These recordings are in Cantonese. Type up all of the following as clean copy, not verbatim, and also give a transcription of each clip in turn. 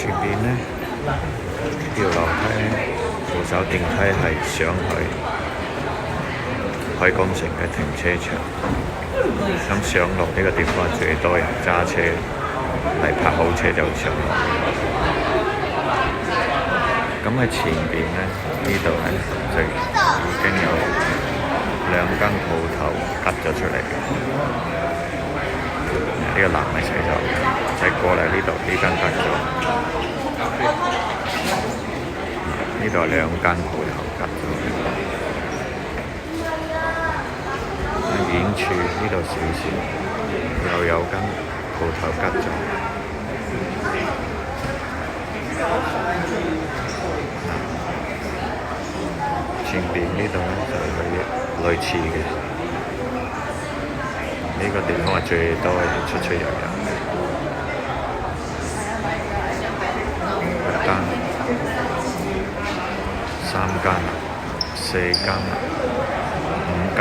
前邊呢條樓梯扶手電梯係上去海港城嘅停車場。咁上落呢個地方最多人揸車嚟泊好車就上落。咁喺前邊呢度呢，就已經有兩間鋪頭吉咗出嚟嘅。呢個男嘅洗手，再過嚟呢度呢間吉咗。呢度兩間鋪頭吉咗。遠處呢度少少，又有間鋪頭吉咗。前邊呢度呢，就係類似嘅，呢個地方係最多人出出入入嘅。一間、三間、四間、五間。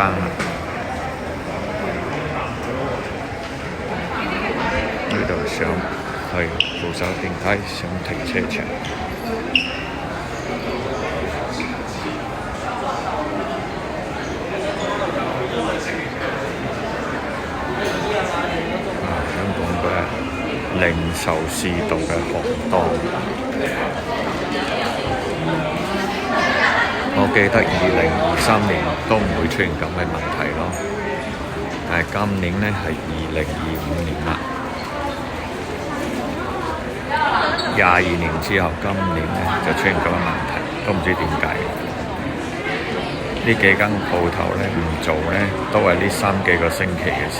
呢度上去扶手電梯上停車場。香港嘅零售市道嘅行當，我記得2023年都唔會出現咁嘅問題咯，但係今年呢係2025年啦。22年之後，今年呢就出現咁嘅問題，都唔知點解。呢幾間鋪頭呢唔做呢，都係呢3幾個星期嘅事。